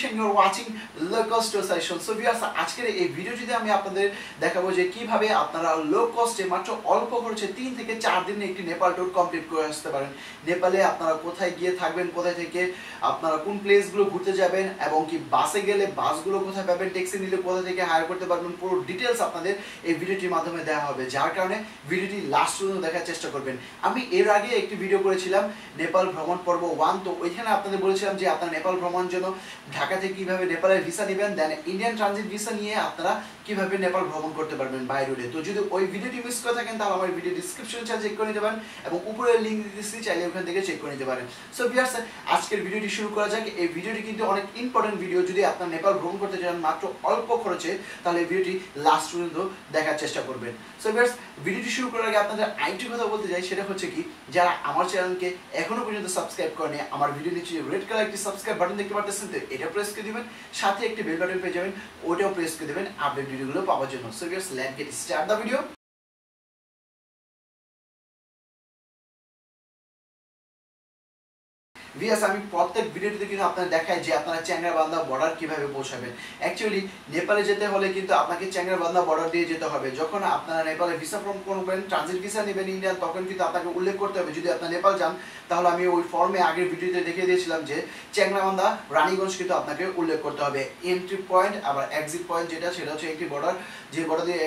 Ramesh and you're watching low cost tour session. So viewers, আজকের এই ভিডিওটিতে আমি আপনাদের দেখাবো যে কিভাবে আপনারা লো কস্টে মাত্র অল্প খরচে 3 থেকে 4 দিনে একটি নেপাল ট্যুর কমপ্লিট করে আসতে পারেন। নেপালে আপনারা কোথায় গিয়ে থাকবেন, কোথায় থেকে আপনারা কোন প্লেসগুলো ঘুরতে যাবেন এবং কি বাসে গেলে বাসগুলো কোথায় পাবেন, ট্যাক্সি নিলে কোথা থেকে হায়ার করতে পারবেন, পুরো ডিটেইলস আপনাদের এই ভিডিওটির মাধ্যমে দেওয়া হবে, যার কারণে ভিডিওটি লাস্ট পর্যন্ত দেখার চেষ্টা করবেন। আমি এর আগে একটি ভিডিও করেছিলাম নেপাল ভ্রমণ পর্ব 1, তো ওইখানে আপনাদের বলেছিলাম যে আপনারা নেপাল ভ্রমণ জন্য ঢাকা থেকে কিভাবে নেপালের ভিসা নেবেন, দেন ইন্ডিয়ান ট্রানজিট ভিসা নিয়ে আপনারা কিভাবে নেপাল ভ্রমণ করতে পারবেন বাই রোডে। তো যদি ওই ভিডিওটি মিস করে থাকেন তাহলে আমার ভিডিও ডিসক্রিপশনে চেক করে নিতে পারেন এবং উপরের লিংক দিতেছি, চাইলে ওখান থেকে চেক করে নিতে পারেন। সো ভিউয়ার্স, আজকের ভিডিওটি শুরু করা যাক। এই ভিডিওটি কিন্তু অনেক ইম্পর্টেন্ট ভিডিও। যদি আপনারা নেপাল ভ্রমণ করতে চান মাত্র অল্প খরচে, তাহলে এই ভিডিওটি লাস্ট পর্যন্ত দেখার চেষ্টা করবেন। সো ভিউয়ার্স, ভিডিওটি শুরু করার আগে আপনাদের আরেকটি কথা বলতে চাই, সেটা হচ্ছে কি, যারা আমার চ্যানেলকে এখনো পর্যন্ত সাবস্ক্রাইব করেনি, আমার ভিডিও নিচে রেড কালার একটি সাবস্ক্রাইব বাটন দেখতে পাচ্ছেন, তো এটা প্রেস করে দিবেন, সাথে একটি বেল বাটন পেয়ে যাবেন, ওটাও প্রেস করে দিবেন আপডেট ভিডিওগুলো পাওয়ার জন্য। So viewers, let's get start the video. Viewers, আমি প্রত্যেক ভিডিওটিতে কিন্তু আপনাদের দেখাই যে আপনারা চ্যাংরাবান্ধা বর্ডার কিভাবে পৌঁছাবেন। অ্যাকচুয়ালি নেপালে যেতে হলে কিন্তু আপনাকে চ্যাংরাবান্ধা বর্ডার দিয়ে যেতে হবে। যখন আপনারা নেপালে ভিসা ফর্ম করবেন, ট্রানজিট ভিসা নেবেন ইন্ডিয়ান, তখন কিন্তু আপনাকে উল্লেখ করতে হবে যদি আপনারা নেপাল যান, তাহলে আমি ওই ফর্মে আগের ভিডিওতে দেখিয়ে দিয়েছিলাম যে চ্যাংরাবান্ধা রানীগঞ্জ কিন্তু আপনাকে উল্লেখ করতে হবে। এন্ট্রি পয়েন্ট আবার এক্সিট পয়েন্ট সেটা হচ্ছে একটি বর্ডার, যে বর্ডার দিয়ে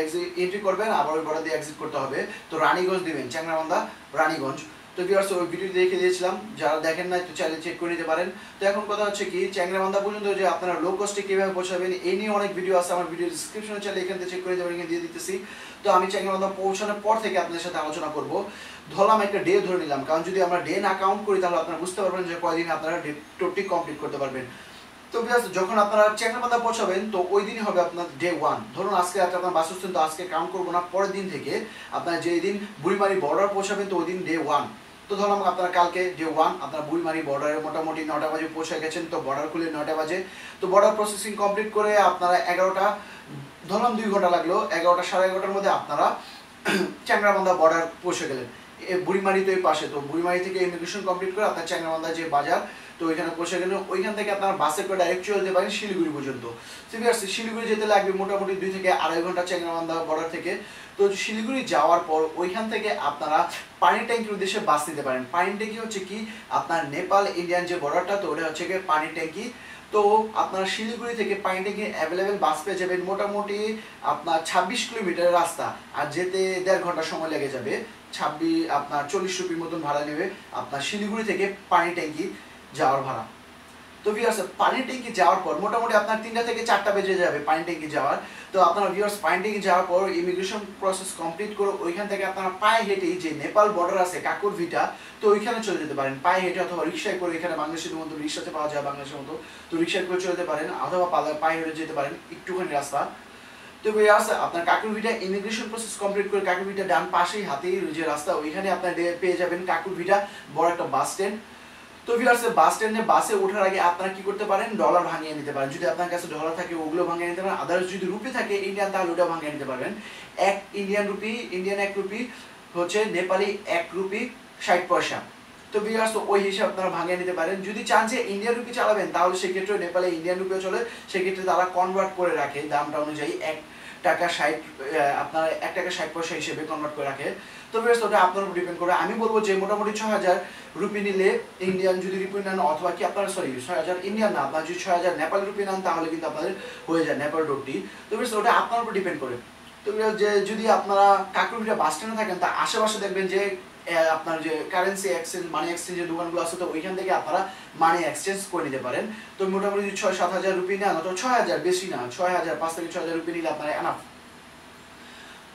এন্ট্রি করবেন আবার ওই বর্ডার দিয়ে এক্সিট করতে হবে। তো রানীগঞ্জ দিবেন, চ্যাংরাবান্ধা রানীগঞ্জ। তো ভিউয়ার্স, ওই ভিডিওটি দেখে দিয়েছিলাম, যারা দেখেন না তো চাইলে চেক করে নিতে পারেন। তো এখন কথা হচ্ছে কি, চ্যাংরাবান্ধা পর্যন্ত যে আপনারা লো কস্টে কীভাবে পৌঁছাবেন এই নিয়ে অনেক ভিডিও আছে, আমার ভিডিও ডিসক্রিপশনে চাইলে এখান থেকে চেক করে নিতে পারেন, এখানে দিয়ে দিতেছি। তো আমি চ্যাংরাবান্ধা পৌঁছানোর পর থেকে আপনাদের সাথে আলোচনা করব। ধরলাম একটা ডে ধরে নিলাম, কারণ যদি আমরা ডে না কাউন্ট করি তাহলে আপনারা বুঝতে পারবেন যে কয়দিন আপনারা ট্যুরটি কমপ্লিট করতে পারবেন। তো ভিউয়ার্স, যখন আপনারা চ্যাংরাবান্ধা পৌঁছাবেন তো ওই দিনই হবে আপনার ডে 1। ধরুন আজকে আপনার বাস হচ্ছেন, তো আজকে কাউন্ট করবো না, পরের দিন থেকে আপনারা যেই দিন বুড়িমারি বর্ডার পৌঁছাবেন তো ওই দিন ডে 1। তো ধরলাম আপনারা কালকে ডে 1 আপনারা বুড়িমারি বর্ডারে মোটামুটি 9টা বাজে পৌঁছে গেছেন। তো বর্ডার খুলে 9টা বাজে, তো বর্ডার প্রসেসিং কমপ্লিট করে আপনারা 11টা, ধরলাম 2 ঘন্টা লাগলো, 11টা সাড়ে 11টার মধ্যে আপনারা চ্যাংরাবান্ধা বর্ডার পৌঁছে গেলেন। বুড়িমারি তো এই পাশে, তো বুড়িমারি থেকে ইমিগ্রেশন কমপ্লিট করে আপনার চ্যাংরাবান্ধা যে বাজার, তো ওইখানে পৌঁছে গেলেন। ওইখান থেকে আপনারা বাসে করে ডাইরেক্ট চলে যেতে পারেন শিলিগুড়ি পর্যন্ত। শিলিগুড়ি যেতে লাগবে মোটামুটি 2 থেকে আড়াই ঘন্টা চ্যাংরাবান্ধা বর্ডার থেকে। তো শিলিগুড়ি যাওয়ার পর ওইখান থেকে আপনারা পানি ট্যাঙ্কির উদ্দেশ্যে বাস নিতে পারেন। পানি ট্যাঙ্কি হচ্ছে কি, আপনার নেপাল ইন্ডিয়ান যে বর্ডারটা, তো ওটা হচ্ছে কি পানি ট্যাঙ্কি। তো আপনারা শিলিগুড়ি থেকে পানি ট্যাঙ্কি অ্যাভেলেবেল বাস পেয়ে যাবেন। মোটামুটি আপনার 26 কিলোমিটার রাস্তা, আর যেতে 1.5 ঘন্টা সময় লেগে যাবে। আপনার 40 রুপির মতন ভাড়া নেবে আপনার শিলিগুড়ি থেকে পানি ট্যাঙ্কি যাওয়ার ভাড়া। তো ভিউয়ার্স, পানি ট্যাঙ্কি যাওয়ার পর মোটামুটি আপনার 3টা থেকে 4টা বেজে যাবে পানি ট্যাঙ্কি যাওয়ার। তো আপনারা ভিউয়ার্স, পানি ট্যাঙ্কি যাওয়ার পর ইমিগ্রেশন প্রসেস কমপ্লিট করে ওইখান থেকে আপনারা পায়ে হেঁটেই যে নেপাল বর্ডার আছে কাকুরভিটা, তো ওইখানে চলে যেতে পারেন পায়ে হেঁটে, অথবা রিক্সায় করে। এখানে বাংলাদেশের মতো রিক্সাতে পাওয়া যায় বাংলাদেশের মতো, তো রিক্সায় করে চলে যেতে পারেন, অথবা পায়ে হেঁটে যেতে পারেন, একটুখানি রাস্তা। তো ভিউয়ার্স, আপনার কাকুরভিটা ইমিগ্রেশন প্রসেস কমপ্লিট করে কাকুরভিটা ডান পাশেই হাতেই যে রাস্তা, ওইখানে আপনার পেয়ে যাবেন কাকুরভিটা বড় একটা বাস স্ট্যান্ড। তো ভিউয়ার্স, বাস স্ট্যান্ডে বাসে ওঠার আগে আপনারা কি করতে পারেন, ডলার ভাঙিয়ে নিতে পারেন। যদি আপনার কাছে ডলার থাকে ওগুলো ভাঙিয়ে নিতে পারেন, আদার্স যদি রুপি থাকে ইন্ডিয়ান, তাহলে ওটা ভাঙিয়ে নিতে পারবেন। 1 ইন্ডিয়ান রুপি হচ্ছে নেপালি 1 রুপি 60 পয়সা। তো ভিউয়ার্স, ওই হিসাব আপনারা ভাঙিয়ে নিতে পারেন। যদি চান যে ইন্ডিয়ান রুপি চালাবেন, তাহলে সেক্ষেত্রে নেপালে ইন্ডিয়ান রুপিও চলে, সেক্ষেত্রে তারা কনভার্ট করে রাখে দামটা অনুযায়ী 1 টাকা 60, আপনার 1 টাকা 60 পয়সা হিসেবে কনভার্ট করে রাখে। তো ভিউয়ার্স, ওটা আপনার উপর ডিপেন্ড করে। আমি বলবো যে মোটামুটি 6000 রুপি নিলে ইন্ডিয়ান যদি রুপি নেন, অথবা কি আপনারা 6000 ইন্ডিয়ান না, আপনার যদি 6000 নেপাল রুপি নেন, তাহলে কিন্তু আপনাদের হয়ে যায় নেপাল রুপি। তো ভিউয়ার্স, ওটা আপনার উপর ডিপেন্ড করে। তো যে যদি আপনারা কাকুরভিটা বাস স্ট্যান্ডে থাকেন, তা আশেপাশে দেখবেন যে আপনার যে কারেন্সি এক্সচেঞ্জ, মানি এক্সচেঞ্জের দোকানগুলো আছে, তো ওইখান থেকে আপনারা মানি এক্সচেঞ্জ করে নিতে পারেন। তো মোটামুটি 6-7 হাজার রুপি নেন, অথবা 6000, বেশি না, 6000, 5 থেকে 6000 রুপি নিলে আপনারা এনাফ।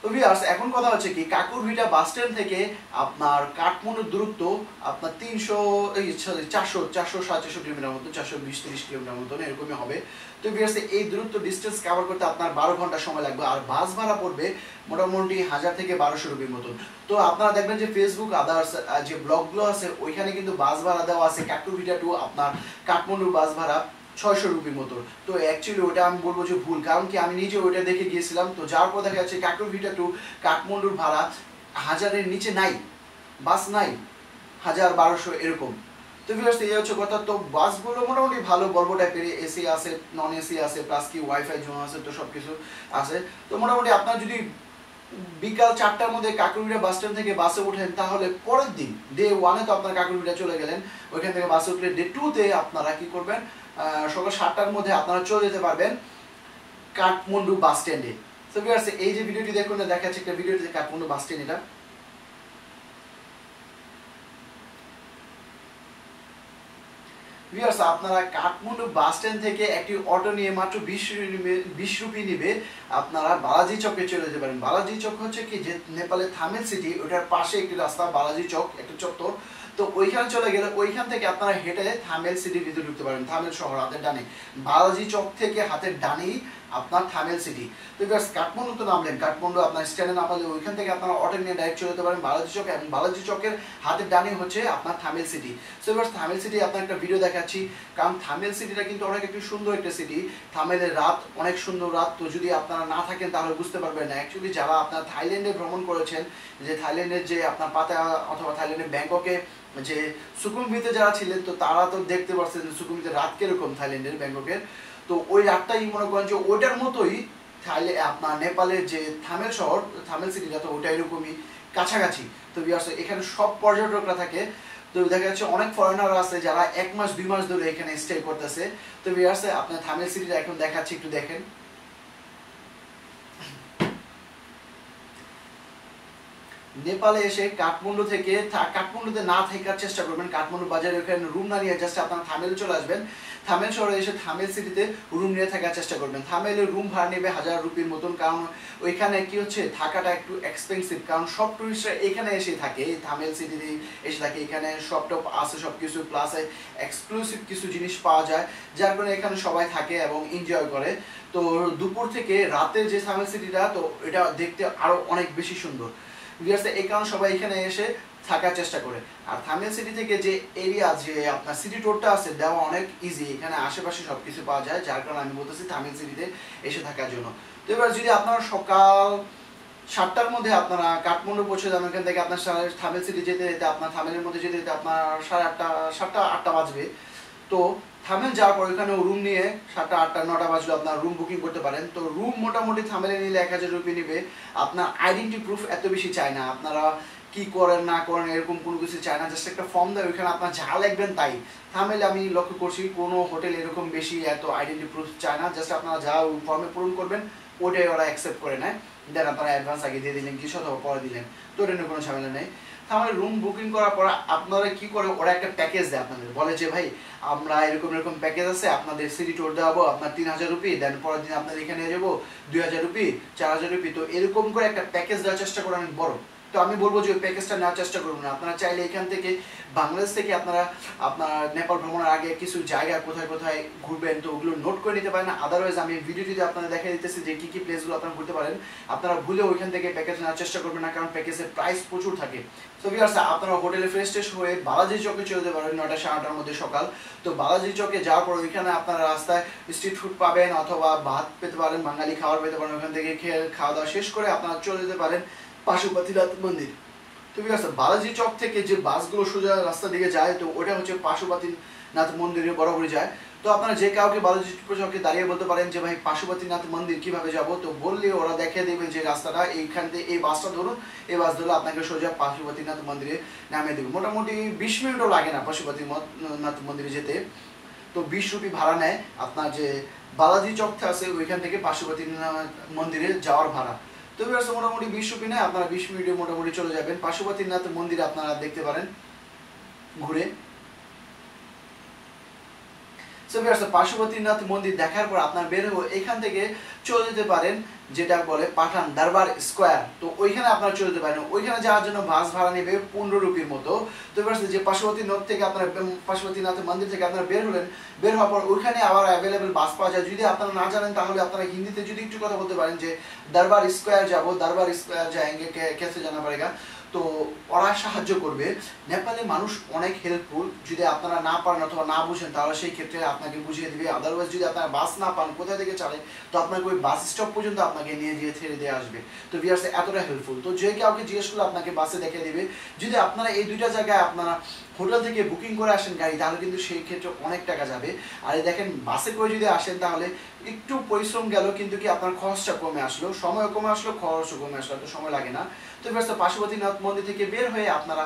তো ভিউয়ার্স, এখন কথা হচ্ছে কি, কাকুরভিটা বাস স্ট্যান্ড থেকে আপনার কাঠমান্ডুর দূরত্ব আপনার 467 কিলোমিটার মতো, 420-30 কিলোমিটার মতো এরকমই হবে। তো ভিউয়ার্স, এই দূরত্ব ডিস্টেন্স কভার করতে আপনার 12 ঘন্টা সময় লাগবে, আর বাস ভাড়া পড়বে মোটামুটি 1000 থেকে 1200 রুপির মতন। তো আপনারা দেখবেন যে ফেসবুক আদার্স যে ব্লগগুলো আছে ওইখানে কিন্তু বাস ভাড়া দেওয়া আছে কাকুরভিটা টু আপনার কাঠমান্ডুর বাস ভাড়া 600 রুপির মতো। তো অ্যাকচুয়ালি ওটা আমি বলবো যে ভুল, কারণ কি আমি নিজে ওইটা দেখে গিয়েছিলাম। তো যার পর দেখা যাচ্ছে কাকুরভিটা টু কাঠমান্ডুর ভাড়া 1000-এর নিচে নাই, বাস নাই, 1000-1200 এরকম। তো ভিউয়ার্স এই হচ্ছে কথা। তো বাসগুলো মোটামুটি ভালো বলবো টাইপের, এসি আছে, নন এসি আছে, প্লাস কি ওয়াইফাই জোন আছে, তো সব কিছু আছে। তো মোটামুটি আপনার যদি বিকাল 4টার মধ্যে কাকুরবিড়া বাস স্ট্যান্ড থেকে বাসে ওঠেন, তাহলে পরের দিন ডে 1-এ তো আপনার কাকুরবিড়া চলে গেলেন, ওইখান থেকে বাসে উঠলে ডে 2-তে আপনারা কি করবেন, সকাল 7টার মধ্যে আপনারা চলে যেতে পারবেন কাঠমান্ডু বাস স্ট্যান্ডে। তো ভিউয়ার্স এই যে ভিডিওটি দেখুন, দেখাচ্ছে একটা ভিডিওটি কাঠমান্ডু বাস স্ট্যান্ড। এটা ভিউয়ার্স আপনারা কাঠমান্ডু বাস স্ট্যান্ড থেকে একটি অটো নিয়ে মাত্র 20 রুপি নিবে, আপনারা বালাজি চকে চলে যেতে পারেন। বালাজি চক হচ্ছে কি যে নেপালের থামেল সিটি, ওটার পাশে একটি রাস্তা বালাজি চক, একটা চত্বর। তো ওইখানে চলে গেলে ওইখান থেকে আপনারা হেঁটে থামেল সিটির ভিতরে ঢুকতে পারেন। থামেল শহর হাতের ডানে, বালাজি চক থেকে হাতের ডানেই আপনার থামেল সিটি। তো ভিউয়ার্স কাঠমান্ডু তো নামলেন, কাঠমান্ডু আপনার স্ট্যান্ডে নামলে ওইখান থেকে আপনারা অটো নিয়ে ডাইরেক্ট চলে যেতে পারেন বালাজি চক, এবং বালাজি চকের হাতের ডানে হচ্ছে আপনার Thamel city. So viewers Thamel city আপনার একটা ভিডিও দেখাচ্ছি, কারণ থামেল সিটিটা কিন্তু অনেক একটি সুন্দর একটা সিটি। থামেলের রাত অনেক সুন্দর রাত, তো যদি আপনারা না থাকেন তাহলে বুঝতে পারবেন না। অ্যাকচুয়ালি যারা আপনার থাইল্যান্ডে ভ্রমণ করেছেন, যে থাইল্যান্ডের যে আপনার পাতায়া অথবা থাইল্যান্ডের ব্যাংককে যে সুকুমভিতে যারা ছিলেন, তো তারা তো দেখতে পাচ্ছেন যে সুকুমভিতে রাত কিরকম থাইল্যান্ডের ব্যাংককের। তো ওই রাতটাই মনে করেন যে ওইটার মতোই আপনার নেপালের যে থামেল শহর, থামেল সিটিটা, তো ওটা এরকমই কাছাকাছি। তো ভিউয়ার্স এখানে সব পর্যটকরা থাকে। তো দেখা যাচ্ছে অনেক ফরেনার আছে যারা 1 মাস 2 মাস ধরে এখানে স্টে করতেছে। তো ভিউয়ার্স আপনার থামেল সিটিটা এখন দেখাচ্ছি, একটু দেখেন। নেপালে এসে কাঠমান্ডু থেকে কাঠমান্ডুতে না থাকার চেষ্টা করবেন, কাঠমান্ডু বাজারে ওখানে রুম না নিয়ে জাস্ট আপনার থামেল চলে আসবেন। থামেল শহরে এসে থামেল সিটিতে রুম নিয়ে থাকার চেষ্টা করবেন। থামেলের রুম ভাড়া নেবে 1000 রুপির মতন, কারণ ওইখানে কি হচ্ছে থাকাটা একটু এক্সপেন্সিভ, কারণ সব টুরিস্টরা এখানে এসে থাকে, থামেল সিটিতে এসে থাকে। এখানে সব টপ আছে সব কিছু, প্লাস এক্সক্লুসিভ কিছু জিনিস পাওয়া যায়, যার কারণে এখানে সবাই থাকে এবং এনজয় করে। তো দুপুর থেকে রাতের যে থামেল সিটিটা, তো এটা দেখতে আরো অনেক বেশি সুন্দর। ভিউয়ার্স এই কারণে সবাই এখানে এসে থাকার চেষ্টা করে। আর থামেল সিটি থেকে যে এরিয়া, যে আপনার সিটি টোরটা আছে, দেওয়া অনেক ইজি, এখানে আশেপাশে সবকিছু পাওয়া যায়, যার কারণে আমি বলতেছি থামেল সিটিতে এসে থাকার জন্য। তো এবার যদি আপনারা সকাল 7টার মধ্যে আপনারা কাঠমান্ডু পৌঁছে যান, ওখান থেকে আপনার থামেল সিটি যেতে যেতে, আপনার থামেলের মধ্যে যেতে যেতে আপনার 7:30 বাজবে। তো থামেল যাওয়ার পর ওখানে রুম নিয়ে 7টা 8টা 9টা বাজলে আপনার রুম বুকিং করতে পারেন। তো রুম মোটামুটি থামেলে নিলে 1000 রুপি নেবে। আপনার আইডেন্টি প্রুফ এত বেশি চায় না, আপনারা কি করেন না করেন এরকম কোনো কিছু চায় না, জাস্ট একটা ফর্ম দেয়, ওইখানে আপনার যা লিখবেন তাই। থামেলে আমি লক্ষ্য করছি কোনো হোটেল এরকম বেশি এত আইডেন্টি প্রুফ চায় না, জাস্ট আপনারা যা ফর্মে পূরণ করবেন ওটাই ওরা অ্যাকসেপ্ট করে নেয়। দেন আপনারা অ্যাডভান্স আগে দিয়ে দিলেন কিছু অথবা পরে দিলেন, তো এটা নিয়ে কোনো ঝামেলা নেই। তাহলে রুম বুকিং করার পর আপনারা কি করে, ওরা একটা প্যাকেজ দেয় আপনাদের, বলে যে ভাই আমরা এরকম এরকম প্যাকেজ আছে, আপনাদের সিটি ট্যুর দেওয়াবো আপনার 3000 রুপি, দেন পরের দিন আপনাদের এখানে নিয়ে যাবো 2000 রুপি, 4000 রুপি। তো এরকম করে একটা প্যাকেজ দেওয়ার চেষ্টা করে অনেক বড়। তো আমি বলবো যে ওই প্যাকেজটা নেওয়ার চেষ্টা করুন না। আপনারা চাইলে এখান থেকে বাংলাদেশ থেকে আপনারা আপনার নেপাল ভ্রমণের আগে কিছু জায়গা কোথায় কোথায় ঘুরবেন, তো ওগুলো নোট করে নিতে পারেন। আদারওয়াইজ আমি ভিডিওটিতে আপনারা দেখা দিতেছি যে কী কী প্লেসগুলো আপনারা ঘুরতে পারেন, আপনারা ভুলে ওইখান থেকে প্যাকেজ নেওয়ার চেষ্টা করবেন না, কারণ প্যাকেজের প্রাইস প্রচুর থাকে। তো ভিউয়ার্স আপনারা হোটেলে ফ্রেশ ট্রেশ হয়ে বালাজি চকে চলে যেতে পারেন 9টা 9:30টার মধ্যে সকাল। তো বালাজি চকে যাওয়ার পর ওইখানে আপনারা রাস্তায় স্ট্রিট ফুড পাবেন অথবা ভাত পেতে পারেন, বাঙালি খাবার পেতে পারেন। ওখান থেকে খাওয়া দাওয়া শেষ করে আপনারা চলে যেতে পারেন পাশুপতিনাথ মন্দির। তো ভিউয়ার্স বালাজি চক থেকে যে বাসগুলো সোজা রাস্তা দিকে যায়, তো ওটা হচ্ছে পাশুপতিনাথ মন্দিরে বরাবরই যায়। তো আপনারা যে কাউকে বালাজি চকে দাঁড়িয়ে বলতে পারেন যে ভাই পাশুপতিনাথ মন্দির কিভাবে যাব, তো বললে ওরা দেখিয়ে দেবে যে রাস্তাটা এইখান থেকে এই বাসটা ধরুন, এই বাস ধরলে আপনাকে সোজা পাশুপতিনাথ মন্দিরে নামিয়ে দেবে। মোটামুটি 20 মিনিটও লাগে না পাশুপতিনাথ মন্দিরে যেতে। তো 20 রুপি ভাড়া নেয় আপনার যে বালাজি চক আছে ওইখান থেকে পাশুপতিনাথ মন্দিরে যাওয়ার ভাড়া। তো ভিউয়ার্স মোটামুটি 20 রুপি নেয়, আপনারা 20 মিনিটে মোটামুটি চলে যাবেন পাশুপতিনাথ মন্দির, আপনারা দেখতে পারেন ঘুরে। সো ভিউয়ার্স পাশুপতিনাথ মন্দির দেখার পর আপনার বের হয়ে এখান থেকে চলে যেতে পারেন যেটা বলে পাঠান দরবার স্কোয়ার। তো ওইখানে আপনারা চলে যেতে পারেন, ওইখানে যাওয়ার জন্য বাস ভাড়া নেবে 15 রুপির মতো। তো ভিউয়ার্স যে পাশুপতিনাথ থেকে আপনারা পাশুপতিনাথ মন্দির থেকে আপনারা বের হলেন, বের হওয়ার পর ওইখানে আবার অ্যাভেলেবেল বাস পাওয়া যায়। যদি আপনারা না জানেন তাহলে আপনারা হিন্দিতে যদি একটু কথা বলতে পারেন যে দরবার স্কোয়ার যাবো, দরবার স্কোয়ার যাएंगे कैसे जाना पड़ेगा। তো ওরা সাহায্য করবে। নেপালে মানুষ অনেক হেল্পফুল, যদি আপনারা না পারেন অথবা না বুঝেন তাহলে সেই ক্ষেত্রে আপনাকে বুঝিয়ে দিবে। আদারওয়াইজ যদি আপনারা বাস না পান কোথায় থেকে চালে, তো আপনাকে ওই বাস স্টপ পর্যন্ত আপনাকে নিয়ে গিয়ে ছেড়ে দিয়ে আসবে। তো ভিউয়ার্স এতটা হেল্পফুল, তো যে কাউকে জিজ্ঞেস করলে আপনাকে বাসে দেখে দেবে। যদি আপনারা এই দুইটা জায়গায় আপনারা হোটেল থেকে বুকিং করে আসেন গাড়ি, তাহলে কিন্তু সেই ক্ষেত্রে অনেক টাকা যাবে। আর দেখেন বাসে করে যদি আসেন তাহলে একটু পরিশ্রম গেল, কিন্তু কি আপনার খরচটা কমে আসলো, সময়ও কমে আসলো, খরচও কমে আসলো, তো সময় লাগে না। তো ভিউয়ার্স পাশুপতিনাথ মন্দির থেকে বের হয়ে আপনারা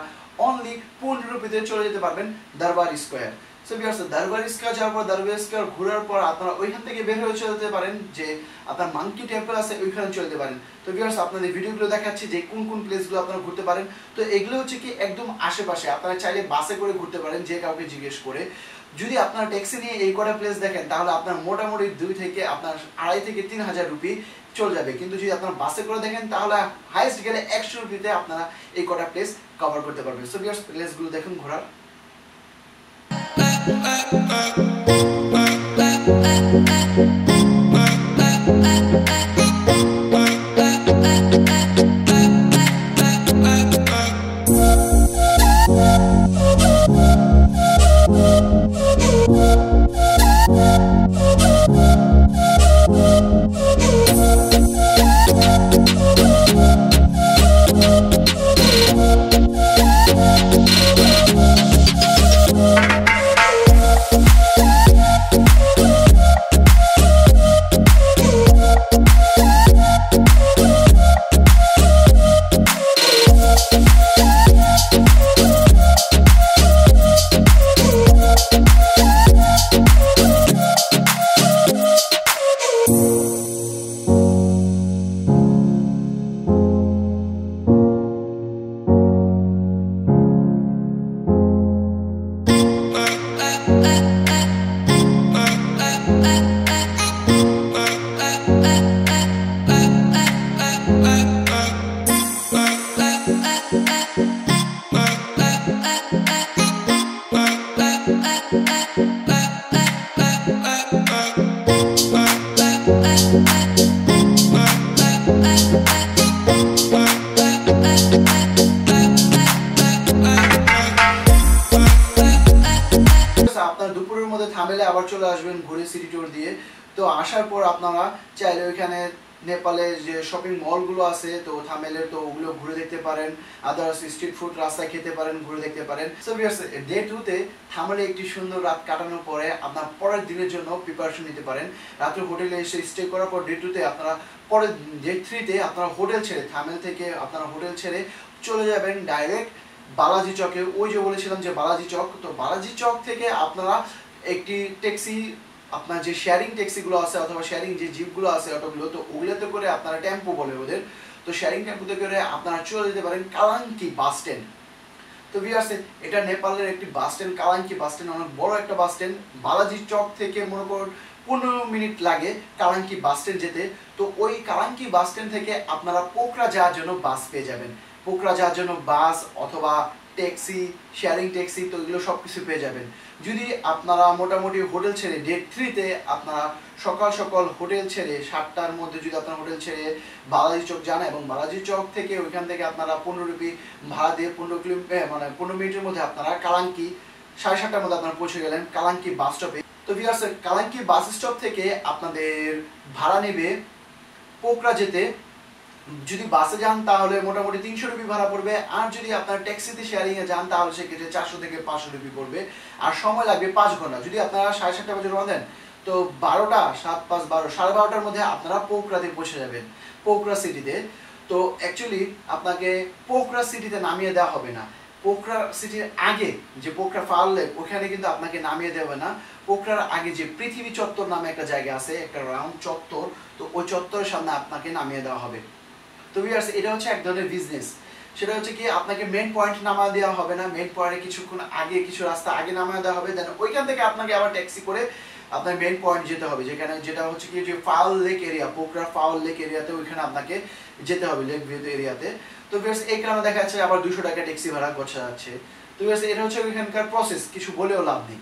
অনলি 15 রুপিতে চলে যেতে পারবেন দরবার স্কোয়ার। সো ভিউয়ার্স দরবার স্কোয়ার যাওয়ার পর, দরবার স্কোয়ার ঘোরার পর আপনারা ওইখান থেকে বের হয়ে চলে যেতে পারেন যে আপনার মাঙ্কি টেম্পল আছে ওইখানে চলে যেতে পারেন। তো ভিউয়ার্স আপনাদের ভিডিওগুলো দেখাচ্ছি যে কোন কোন প্লেসগুলো আপনারা ঘুরতে পারেন। তো এগুলো হচ্ছে কি একদম আশেপাশে, আপনারা চাইলে বাসে করে ঘুরতে পারেন যে কাউকে জিজ্ঞেস করে। যদি আপনারা ট্যাক্সি নিয়ে এই কটা প্লেস দেখেন তাহলে আপনার মোটামুটি 2 থেকে আপনার 2.5 থেকে 3,000 রুপি চলে যাবে। কিন্তু যদি আপনারা বাসে করে দেখেন তাহলে হাইস্ট গেলে 100 রুপিতে আপনারা এই কটা প্লেস কভার করতে পারবেন। সো ভিউয়ার্স প্লেসগুলো দেখুন ঘোরার। আপনারা দুপুরের মধ্যে থামেলে আবার চলে আসবেন ঘুরে সিটি ট্যুর দিয়ে। তো আসার পর আপনারা চাইলে ওইখানে নেপালে যে শপিং মলগুলো আছে তো থামেলের, তো ওগুলো ঘুরে দেখতে পারেন। আদার্স স্ট্রিট ফুড রাস্তায় খেতে পারেন, ঘুরে দেখতে পারেন। সো ভিউয়ার্স ডে 2তে থামেলে একটি সুন্দর রাত কাটানোর পরে আপনার পরের দিনের জন্য প্রিপারেশন নিতে পারেন। রাত্রে হোটেলে এসে স্টে করার পর ডে 2তে আপনারা পরের ডে 3তে আপনারা হোটেল ছেড়ে, থামেল থেকে আপনারা হোটেল ছেড়ে চলে যাবেন ডাইরেক্ট বালাজি চকে। ওই যে বলেছিলাম যে বালাজি চক, তো বালাজি চক থেকে আপনারা একটি ট্যাক্সি, আপনার যে শেয়ারিং ট্যাক্সিগুলো আছে অথবা শেয়ারিং যে জিপগুলো আছে অটোগুলো, তো ওগুলোতে করে আপনারা টেম্পো বলে ওদের, তো শেয়ারিং টেম্পোতে করে আপনারা চলে যেতে পারেন কালাঙ্কি বাস স্ট্যান্ড। তো ভিউয়ার্স এটা নেপালের একটি বাস স্ট্যান্ড, কালাঙ্কি বাস স্ট্যান্ড, অনেক বড় একটা বাস স্ট্যান্ড। বালাজি চক থেকে মনে করুন 15 মিনিট লাগে কালাঙ্কি বাস স্ট্যান্ড যেতে। তো ওই কালাঙ্কি বাস স্ট্যান্ড থেকে আপনারা পোখরা যাওয়ার জন্য বাস পেয়ে যাবেন। পোখরা যাওয়ার জন্য বাস অথবা ট্যাক্সি, শেয়ারিং ট্যাক্সি, তো এগুলো সব কিছু পেয়ে যাবেন। যদি আপনারা মোটামুটি হোটেল ছেড়ে ডে 3তে আপনারা সকাল সকাল হোটেল ছেড়ে 7টার মধ্যে যদি আপনারা হোটেল ছেড়ে বালাজি চক যান, এবং বালাজি চক থেকে ওইখান থেকে আপনারা 15 রুপি ভাড়া দিয়ে 15 মিনিটের মধ্যে আপনারা কালাঙ্কি 7:30টার মধ্যে আপনারা পৌঁছে গেলেন কালাঙ্কি বাস স্টপে। তো ভিউয়ার্স কালাঙ্কি বাস স্টপ থেকে আপনাদের ভাড়া নেবে পোখরা যেতে। যদি বাসে যান তাহলে মোটামুটি 300 রুপি ভাড়া পড়বে, আর যদি আপনার ট্যাক্সিতে শেয়ারিংয়ে যান তাহলে সেক্ষেত্রে 400 থেকে 500 রুপি পড়বে, আর সময় লাগবে 5 ঘন্টা। যদি আপনারা 7:30 বাজে রওনা দেন তো 12টা 7, 5, 12, 12:30টার মধ্যে আপনারা পোখরাতে পৌঁছে যাবেন, পোখরা সিটিতে। তো অ্যাকচুয়ালি আপনাকে পোখরা সিটিতে নামিয়ে দেওয়া হবে না, পোখরা সিটির আগে যে পোখরা ফাল লেক ওখানে কিন্তু আপনাকে নামিয়ে দেবে না। পোখরার আগে যে পৃথিবী চত্বর নামে একটা জায়গা আছে, একটা রাউন্ড চত্বর, তো ওই চত্বরের সামনে আপনাকে নামিয়ে দেওয়া হবে। তো ভিউয়ার্স এটা হচ্ছে এক ধরনের বিজনেস, সেটা হচ্ছে কি আপনাকে মেন পয়েন্ট নামা দেওয়া হবে না, মেন পয়েন্টে কিছুক্ষণ আগে কিছু রাস্তা আগে নামা দেওয়া হবে, দেন ওইখান থেকে আপনাকে আবার ট্যাক্সি করে আপনার মেন পয়েন্ট যেতে হবে, যেখানে যেটা হচ্ছে কি যে foul lake area, Pokhara foul lake এরিয়াতে, ওইখানে আপনাকে যেতে হবে লেক ভিউ এরিয়াতে। তো ভিউয়ার্স এই কারণে দেখা যাচ্ছে আবার 200 টাকা ট্যাক্সি ভাড়া খরচা যাচ্ছে। তো ভিউয়ার্স এটা হচ্ছে ওইখানকার প্রসেস, কিছু বলেও লাভ নেই।